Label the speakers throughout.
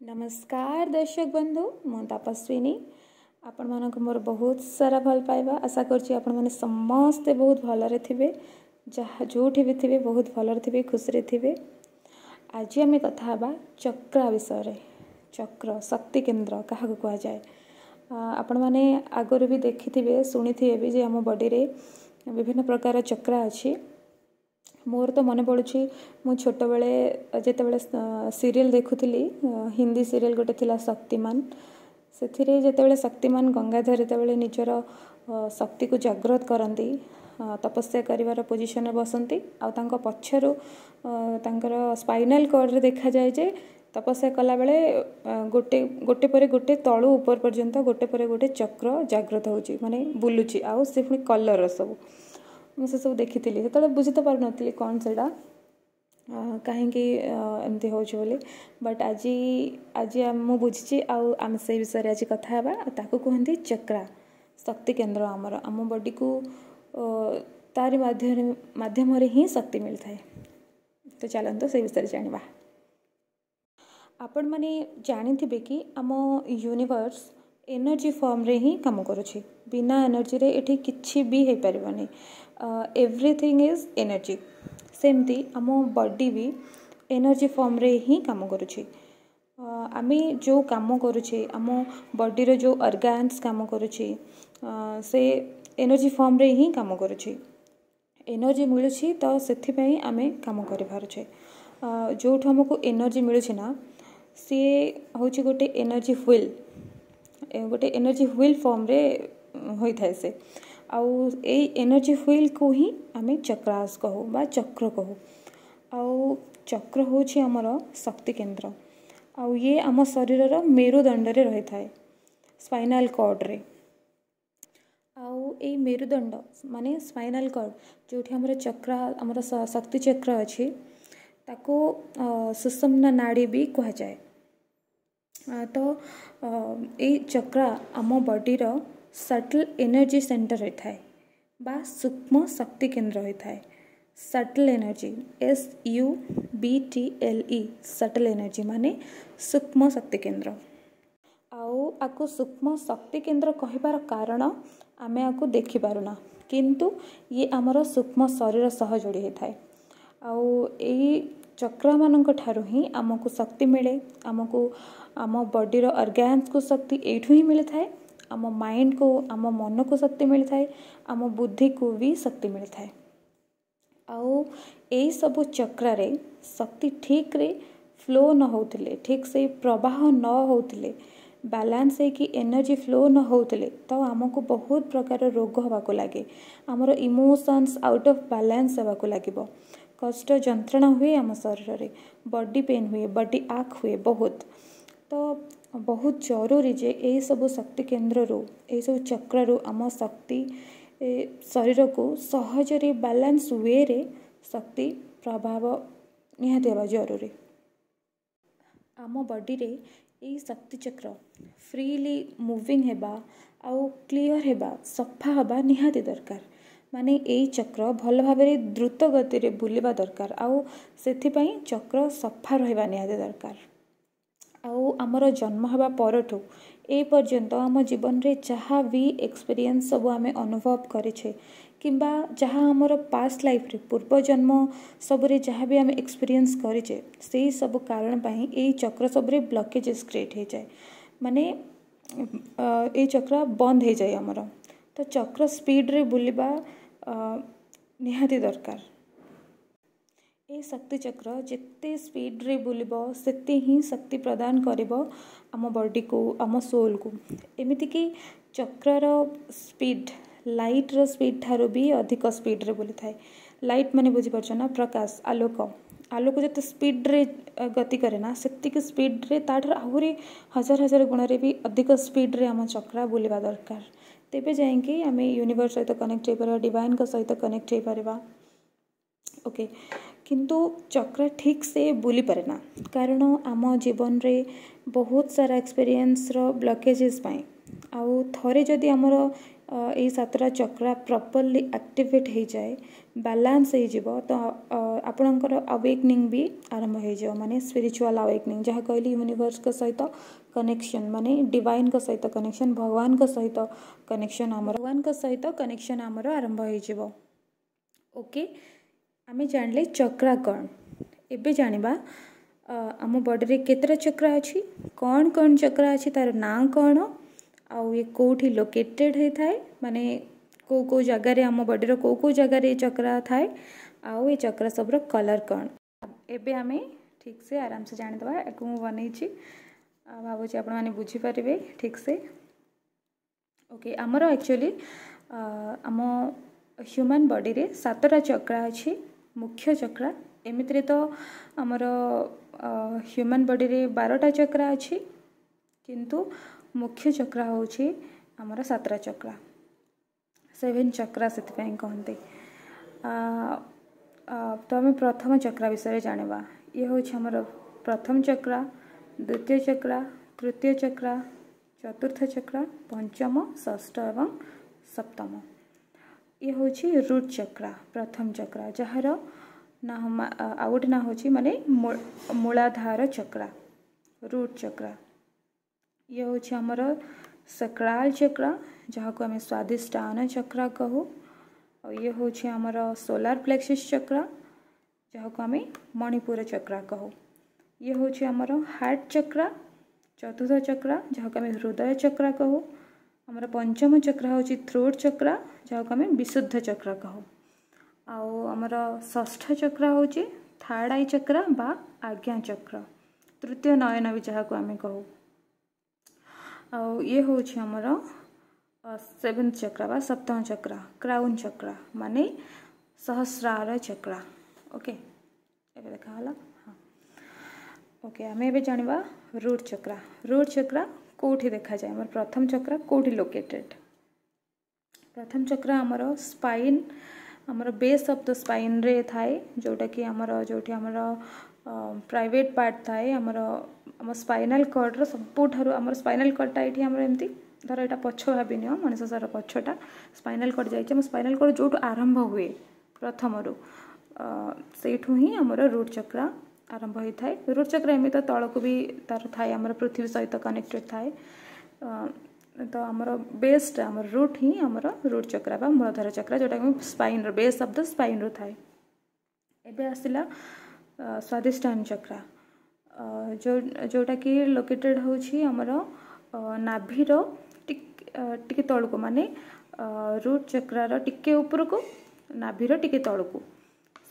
Speaker 1: नमस्कार दर्शक बंधु मु तपस्विनी आपण मानक मोर बहुत सारा भल पाइबा आशा करछि आपण माने समस्ते बहुत भलरे थिबे जहा जोठी भी थिबे बहुत भलरे थिबे खुशी थिबे। आज आम कथा हबा चक्र विषय रे। चक्र शक्ति केंद्र कहा कह जाए आपण माने आगर भी देखिथिबे सुनिथिबे भी जे हम बॉडी रे विभिन्न प्रकार चक्र अछि। मोर तो मन पड़ुछि मु छोट बेले जेते बेले सीरियल देखुथिली हिंदी सीरियल गोटे थिला शक्तिमान सेथिरे जेते बेले शक्तिमान गंगाधर जेते बेले निजर शक्ति को जागृत करंती तपस्या करिवार पोजीशन रे बसंती आ तांको पछरु तांकर स्पाइनल कॉर्ड रे देखा जाय जे तपस्या कला बेले गोटे गोटे परे गोटे तळु ऊपर पर्यंत गोटे परे गोटे चक्र जागृत होची माने बुलुची आ से पुनी कलर सब मुझे सब देखी जो बुझी तो पार नी कौन से कहीं एमती हो बट आज आज मु बुझी आम से विषय आज कथा ताकू कहते चक्रा शक्ति केंद्र आमर आम बॉडी को तारी माध्यम ही शक्ति मिलता है। तो चलते से विषय जाना आपण मैंने जानी कि आम यूनिवर्स एनर्जी फॉर्म रे ही काम करुछि बिना एनर्जी रे एठी किछि भी हे परिबनी। एवरीथिंग इज एनर्जी सेमती आम बॉडी भी एनर्जी फॉर्म रे ही काम करुछि। आमे जो काम करुछि आम बॉडी रे जो ऑर्गन्स काम करुछि से एनर्जी फॉर्म रे ही काम करुछि। एनर्जी मिलुछि तो सेथि पई आमे काम करि पारुछे। जोठ हमको एनर्जी मिलुछि ना सी होछि गोटे एनर्जी व्हील गोटे एनर्जी व्हील फॉर्म रे होई थाए से आउ ए एनर्जी व्हील को ही आमे चक्रास कहू बा चक्र कहू। आउ चक्र होछि हमर शक्ति केंद्र आउ ये आम शरीर मेरुदंड रे रही थाए स्पाइनल कॉर्ड रे। आउ ए मेरुदंड माने स्पाइनल कॉर्ड जोठी हमर चक्र हमर शक्ति चक्र अछि ताको सुषुम्ना नाड़ी भी कहा जाए। तो ये चक्र आम बॉडी रो सटल एनर्जी सेंटर होता है बा सूक्ष्म शक्ति केंद्र होता है। Subtle energy SUBTLE subtle energy माने सूक्ष्म शक्ति केंद्र आउ आको सूक्ष्म शक्ति केंद्र कहिबार कारण आमे आको देखि पारुना किंतु ये आमर सूक्ष्म शरीर सह जोड़ी होता है। आउ एही चक्र मानक ठारू ही आमको शक्ति मिले आमको आम बॉडी रो ऑर्गन्स को शक्ति एठू ही मिलता है। आम माइंड को आम मन को शक्ति मिलता है आम बुद्धि को भी शक्ति मिलता है। आउ ए सब चक्र रे शक्ति ठीक रे फ्लो न होतिले ठीक से प्रवाह न होतिले बैलेंस है कि एनर्जी फ्लो न होतिले तो आमको बहुत प्रकार रोग हवा को लगे आमर इमोशंस आउट ऑफ बैलेंस हवा को लगिबो कष्ट जंत्रणा हुए आम शरीर रे बॉडी पेन हुए बॉडी आक हुए बहुत। तो बहुत जरूरी जे ए सब शक्ति केंद्र रो ए सब चक्र रो आम शक्ति शरीर को सहजरे बैलेंस वे रे शक्ति प्रभाव निहाती हवा जरूरी। आम बॉडी रे ए शक्ति चक्र फ्रीली मूविंग हेबा आउ क्लियर हेबा सफा हबा निहाती दरकार माने ए चक्र भल भाव में द्रुत गति रे बुलिबा दरकार आउ सेथि पई चक्र सफा रहबा निहाती दरकार। आउ आमर जन्म हवा परठू ए पर्यंत आम जीवन रे जहाँ भी एक्सपीरियंस सब आमे अनुभव करेछे किंबा जहाँ आमर पास्ट लाइफ रे पूर्व जन्म सब रे जहाँ भी आमे एक्सपीरियंस करेछे से सब कारण पई ए चक्र सब रे ब्लॉकेजेस क्रिएट हो जाए माने ए चक्र बंद हो जाए आमर। तो चक्र स्पीड रे बुलिबा निहाती दरकार। ए शक्ति चक्र जिते स्पीड रे बुलिबो सेते ही शक्ति प्रदान करिबो आम बॉडी को आम सोल को। एमिति कि चक्र स्पीड लाइट रो स्पीड ठारो भी अधिक स्पीड रे बुली थाए। लाइट माने बुझी परछ ना प्रकाश आलोक आलोक जते स्पीड रे गति करे ना सेतिक स्पीड रे ताठर आहुरी हजार हजार गुण रे भी अधिक स्पीड रे आम चक्र बुलिबा दरकार तेबे जाएंगे आमे यूनिवर्स सहित कनेक्ट हो पारिबा डिवाइन को सहित कनेक्ट हो पारिबा। ओके किंतु चक्र ठीक से बुली पारे ना कारण आम जीवन रे बहुत सारा एक्सपीरियंस रो ब्लॉकेजेस पाए आउ थरे जदि आमर यही सातटा चक्रा प्रॉपर्ली एक्टिवेट हो जाए बैलेंस हो तो आपणकर अवेकनिंग भी आरंभ हो माने स्पिरिचुअल अवेकनिंग जहाँ कहली यूनिवर्स को सहित कनेक्शन माने डिवाइन को सहित कनेक्शन भगवान को सहित कनेक्शन आमर भगवान को सहित कनेक्शन आमर आरंभ हो ओके आमे जानले चक्रा कौन एबे जानिबा आम बॉडी रे केतरा चक्रा अच्छी कौन कौन चक्रा अच्छी तार ना कौन आउ ये कोठी लोकेटेड होता है माने को जगार आम बॉडी को जगार ये चक्रा थाए आउ ये चक्रा सबरो कलर कौन एबे आमे ठीक से आराम से जानिदबा एको मु बनैछि भाबुछि आपण माने बुझी परिबे ठीक से ओके आमर एक्चुअली आम ह्यूमन बॉडी रे सातटा चक्रा अच्छी मुख्य चक्रा एमित्रे तो आमर ह्यूमन बॉडी रे 12टा चक्रा अच्छी किंतु मुख्य चक्रा होछि आमर सातटा चक्रा 7 चक्रा से कहते तो आम प्रथम चक्रा विषय जानिबा ये होछि आमर प्रथम चक्रा द्वितीय चक्रा तृतीय चक्रा चतुर्थ चक्रा पंचम षष्ठ एवं सप्तम ये होछि रूट चक्रा प्रथम चक्रा जहार ना आ गोटे ना होछि माने मूलाधार चक्रा रूट चक्रा ये होछि हमर सक्राल चक्रा जहाँ को आम स्वादिष्टान चक्रा कहू और ये होछि हमर सोलार प्लेक्सस चक्रा जहाँ को आम मणिपुर चक्रा कहू ये होछि हमर हार्ट चक्रा चतुर्थ चक्रा जहाँ को आम हृदय चक्रा कहू हमर पंचम चक्रा होछि थ्रोट चक्रा जहाँ को आम विशुद्ध चक्रा कहू आउ हमर षष्ठ चक्रा होछि थर्ड आई चक्रा बा आज्ञा चक्र तृतीय नयन भी जहाँ को आम कहू आउ ये होछि हमर 7th चक्रा बा सप्तम चक्रा क्राउन चक्रा माने सहस्रार चक्रा ओके एबे देखा हला हाँ ओके आमे एबे जानिबा रूट चक्रा कोठी देखा जाए हमर प्रथम चक्रा कोठी लोकेटेड प्रथम चक्रा हमर स्पाइन हमर बेस ऑफ द स्पाइन रे थाए जोटा कि हमर जोठी हमर प्राइवेट पार्ट थाए हमर स्पाइनल कॉर्ड रो सबुठारु हमर स्पाइनल कॉर्ड टाइट हमर एमती धर एटा पछ भाबी नियो मनुष्य सारा पछटा स्पाइनल कॉर्ड जाइछ हम स्पाइनल कॉर्ड जोटु आरंभ हुए प्रथम रो सेठु ही हमर रूट चक्रा आरंभ होई थाए रूट चक्रा एमि तो तळको भी तार थाए हमर पृथ्वी सहित कनेक्टेड थाए तो हमर बेस्ट हमर रूट ही हमर रूट चक्रा बा मूलाधार चक्रा जोटा कि स्पाइन रो बेस ऑफ द स्पाइन रो थाए एबे आसिला स्वादिष्टान चक्रा जोटा कि लोकेटेड होछि हमर नाभि रो टिके तळको माने रूट चक्रा रो टिके ऊपर को नाभि रो टिके तळको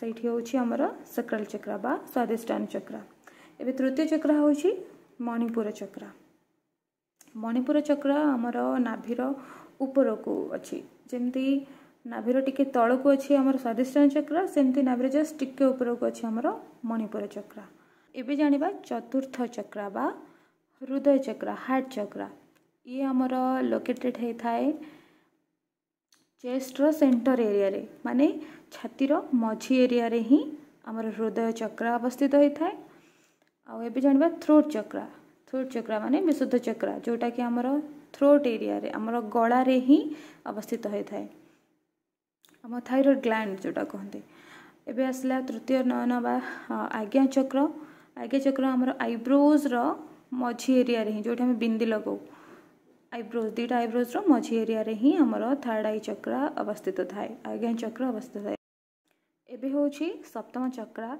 Speaker 1: सेठी होछि हमर सक्राल चक्रा बा स्वादिष्टान चक्रा एबे तृतीय चक्रा होछि मणिपुर चक्रा हमर नाभि रो ऊपर को अछि जेमती नाभि रो टिके तळको अछि हमर स्वादिष्टान चक्रा सेमती नाभि रो जस्ट टिके ऊपर को अछि हमर मणिपुर चक्रा एबे जानिबा चतुर्थ चक्रा बा हृदय चक्रा हार्ट चक्रा ये हमर लोकेटेड है थाए चेस्ट रो सेंटर एरिया रे माने छाती रो मझी एरिया रे ही हमर हृदय चक्रा अवस्थित होई थाए आ एबे जानिबा थ्रोट चक्रा माने विशुद्ध चक्रा जोटा कि हमर थ्रोट एरिया रे हमर गळा रे ही अवस्थित होई थाए हम थायराइड ग्लैंड जोटा कहते एबे आसला तृतीय नयन बा आज्ञा चक्र हमर आईब्रोज रो मझी एरिया रे ही जोटा हम बिंदी लगाऊ आईब्रोज दुटा आईब्रोज रो मझी एरिया रे ही हमर थर्ड आई चक्रा अवस्थित थाए आज्ञा चक्र अवस्थित थाए एबे होछि सप्तम चक्रा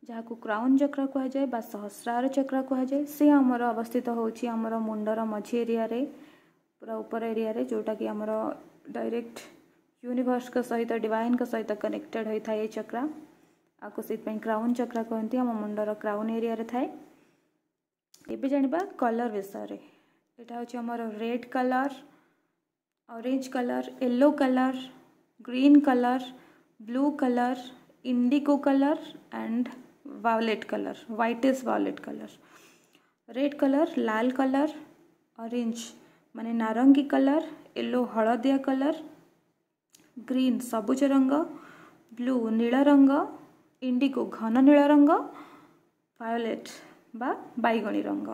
Speaker 1: जहाँ को क्राउन चक्र कह जाए बा सहस्रार चक्र कह जाए से हमर अवस्थित होछि हमर मुंडर मझी एरिया रे पूरा ऊपर एरिया रे जोटा कि हमर डायरेक्ट यूनिवर्स को सहित डिवाइन को सहित कनेक्टेड होई थाए चक्रा आको सित पे क्राउन चक्र कहते हम मुंडर क्राउन एरिया रे थाए एबे जानिबा कलर विषय रे एटा होछि हमर red colour orange colour yellow colour green colour blue colour indigo colour and violet colour whitish violet colour red colour लाल कलर ऑरेंज माने नारंगी कलर येलो हलदिया कलर ग्रीन सबुज रंग ब्लू नील रंग इंडिगो घन नील रंग वायोलेट बा बैगणी रंग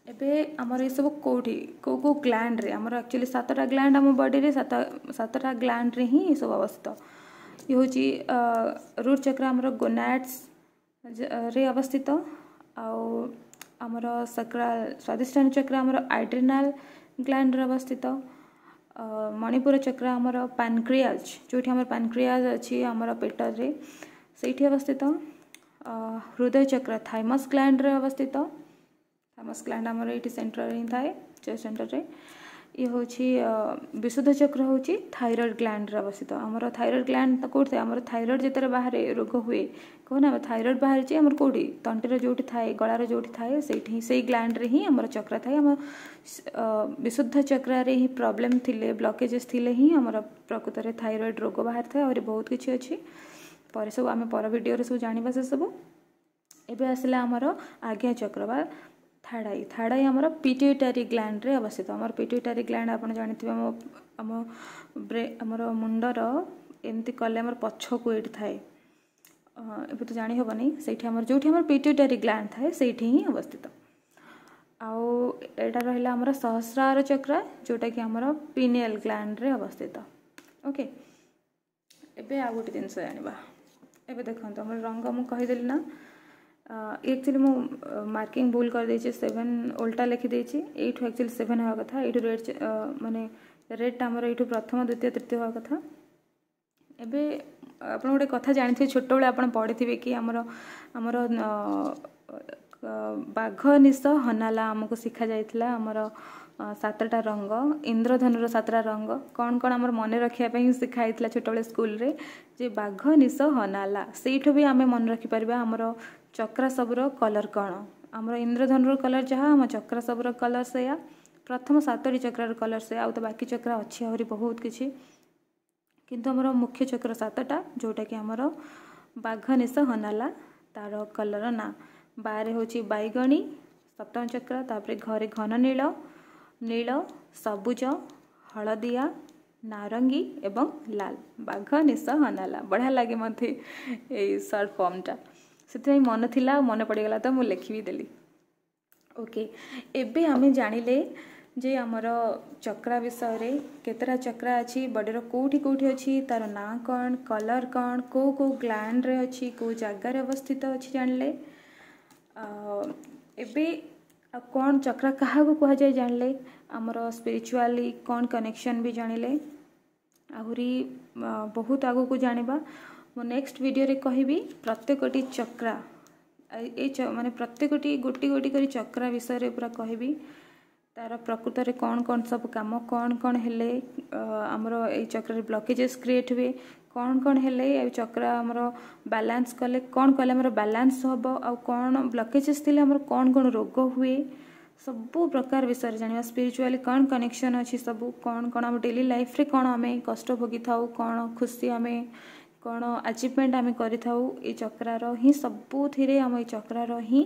Speaker 1: एबे आमर ये सब कौटी को ग्लैंड रे आमर एक्चुअली 7टा ग्लैंड आम बॉडी रे 7टा ग्लैंड रे ही ये सब अवस्थित ये हूँ रूट चक्र आमर गोनाड्स रे अवस्थित आमर स्वादिष्टान चक्र आमर आड्रिनाल ग्लैंड रे अवस्थित मणिपुर चक्र आमर पैनक्रियाज जो आमर पैनक्रियाज अच्छी आमर पेट रे से अवस्थित हृदय चक्र थाइमस ग्लैंड रे अवस्थित थाइमस ग्लैंड आमर ये सेंटर ही थाए चेस्ट सेंटर रे ये हूँ विशुद्ध चक्र हूँ थायराइड ग्लैंड रे अवस्थित आमर थायराइड ग्लैंड कौट आमर थायराइड जिते बाहर रोग हुए कहना थायराइड बाहर आमर कौटी तंटीर जो थाए गलार जो थाए से ग्लैंड रे ही आमर चक्र थाए आम विशुद्ध चक्र रे ही प्रॉब्लम थिले ब्लॉकेजेस थिले ही आमर प्रकृत में थायराइड रोग बाहर थाए और बहुत किसी अच्छी पर सब आम पर वीडियो सब जाना से सब एबे आसला आमर आज्ञा चक्र बा थाड़ाई थाड़ाई आमर पिट्यूटरी ग्लैंड रे अवस्थित आमर पिट्यूटरी ग्लैंड आप जानते आमर मुंडर एमती कले आमर पछ को ये थाए ए तो जानी हेनी से जो पिट्यूटरी ग्लैंड थाए से ही अवस्थित आईटा रहा आमर सहस्रार चक्र जोटा कि आमर पिनियल ग्लैंड रे अवस्थित ओके एबे आ गोटे जिनस जाना एबे देखो आम रंग मुझे कहीदेली ना एक्चुअली मु मार्किंग भूल कर देछि 7 उल्टा लिखि देछि एठु एक्चुअली 7 होवा कथा एठु रेड माने रेड टामर एठु प्रथम द्वितीय तृतीय होवा कथा एबे आपण गोटे कथा जानिथे छोट बेले आपण पढिथिबे कि हमर बाघ निश हनाला हमको शिखा जाइथिला हमर 7टा रंग इंद्रधनुर 7टा रंग कौन कौन आम मन रखापी शिखाई छोट बेले स्कूल रे जे बाघ निश हनाला से भी आम मन रखिपर आमर चक्रा सबुर कलर कौन आमर इंद्रधनुर कलर जहाँ आम चक्रा सबुर कलर से प्रथम 7टी चक्रार कलर से आउ तो बाकी चक्रा अच्छी आहरी बहुत किसी किंतु आमर मुख्य चक्र 7टा जोटा कि आमर बाघ निश हनाला तार कलर ना बारे हूँ बैगणी सप्तम चक्र तापर घरे घन नील नील सबुज हलदिया नारंगी एवं लाल बाघ निश हनाला बढ़िया लगे मत सर्ट फॉर्मटा से मन थिला मन पड़गला तो मुझे लिखी देली ओके एबे आमे जानिले जे आमर चक्रा विषय रे केतरा चक्रा अच्छी बॉडीर कोठी कोठी अच्छी तार ना कौन कलर कौन को ग्लैंड रे अच्छी को जगार अवस्थित अच्छी जानले एबे कौन चक्रा क्या कह जाए जानले आमर स्पिरिचुअली कौन कनेक्शन भी जानिले आहरी बहुत आगो को जानिबा मो नेक्स्ट वीडियो रे कहबी प्रत्येकटी चक्रा माने प्रत्येकटी गोटी गोटी करी चक्रा विषय रे पूरा कहबी तार प्रकृत रे कौन कौन सब काम कौन कौन हेले आमर ए चक्र रे ब्लॉकेजेस क्रिएट हुए कौन हेले ए चक्र आमर बैलेंस कले कौन कले आमर बैलेंस हम आ कौन ब्लॉकेजेस थिले आमर कौन रोग हुए सबू प्रकार विषय जाना स्पिरिचुअली कौन कनेक्शन अच्छी सब कौन आम डेली लाइफ रे कौन आम कष्ट भोगी थाउ कौन खुशी आम कौन अचिवमेंट आम करिथाउ ए चक्रार ही सबुथिरे आम ए चक्रार ही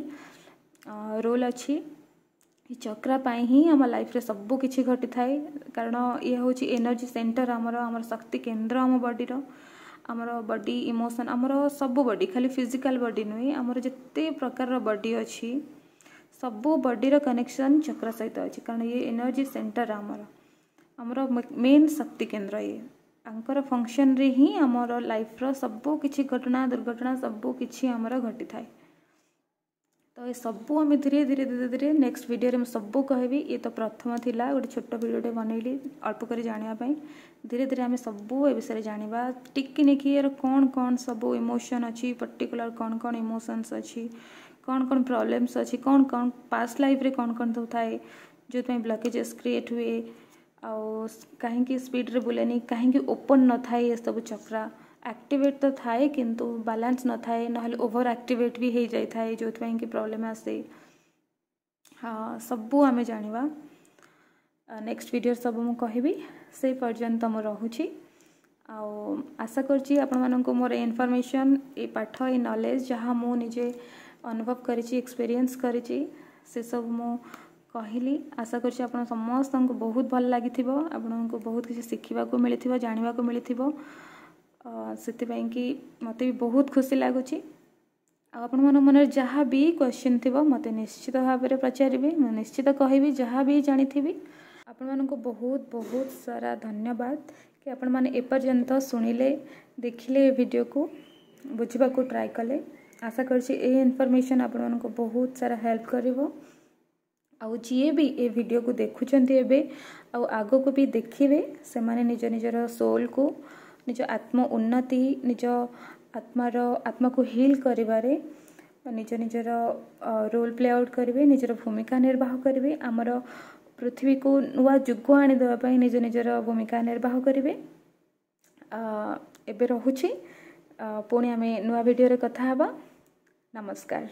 Speaker 1: रोल अच्छी ये चक्रा पाई ही आम लाइफ रे सबू किछि घटी थाए कारण ये हूँ एनर्जी सेंटर आमर शक्ति केंद्र आम बॉडीर आमर बॉडी इमोशन आमर सबू बॉडी खाली फिजिकल बॉडी नुहे आमर जिते प्रकार बॉडी अच्छी सबू बॉडीर कनेक्शन चक्र सहित अच्छी कारण ये एनर्जी सेंटर आमर मेन शक्ति केंद्र ये आंकर फंक्शन रे ही आमर लाइफ रो सबू किछि घटना दुर्घटना सबू किछि आमर घटी थाए तो ये सबू आम धीरे धीरे धीरे धीरे नेक्स्ट वीडियो रे सबू कहबी ये तो प्रथम थिला गोटे छोट वीडियोटे बनैली अल्प कर जानापी धीरे धीरे आम सबू ए विषय जाना टिकी निकी यार कौन कौन सबू इमोशन अच्छी पर्टिकुलर कौन कौन इमोशंस अच्छी कौन प्रॉब्लम्स अच्छी कौन पास्ट लाइफ रे कौन सब थाए जो ब्लॉकेजेस क्रिएट हुए आउ कहीं स्पीड रे बुलेनी कहीं ओपन न थाए ये सब चक्रा एक्टिवेट तो थाए किंतु बैलेंस न थाए ना ओवर एक्टिवेट भी हो जाए थाए जो कि प्रॉब्लम आसे हाँ सबू आम जाना नेक्स्ट वीडियो सब मु कहबी से पर्यंत मु रहुछि आशा करछि आपण माननको मोर इनफॉरमेशन ए पाठ ए नॉलेज जहाँ मु निजे अनुभव करिछि एक्सपीरियंस करिछि से सब मु कहली आशा करछि आपण समस्त को बहुत भल लागिथिबो आपण को बहुत किसी शिखिबा को मिलिथिबो जानिबा को मिलिथिबो से कि मत भी बहुत खुशी लगुच आपण मन जहाँ भी क्वेश्चन थी मत निश्चित भाव में पचारे मैं निश्चित कहबी जहाँ भी जानी आपण मानक बहुत बहुत सारा धन्यवाद कि आपण मैंने एपर्यंत शुणिले देखिले वीडियो को बुझा को ट्राए कले। आशा कर इनफॉरमेशन आपण मानक बहुत सारा हेल्प करिवो। आउ जी भी ए वीडियो को देखुंत आग को भी देखिए से माने निज निजर सोल को निज आत्म उन्नति निज आत्मा को हील करिबारे निज निजर रोल प्ले आउट करेंगे निजर भूमिका निर्वाह करेंगे आमर पृथ्वी को नुआ जुग आनी देवाई निज निजर भूमिका निर्वाह करेंगे। एबे रहुछि पुणी आमे नुआ वीडियो रे कथा हबा। नमस्कार।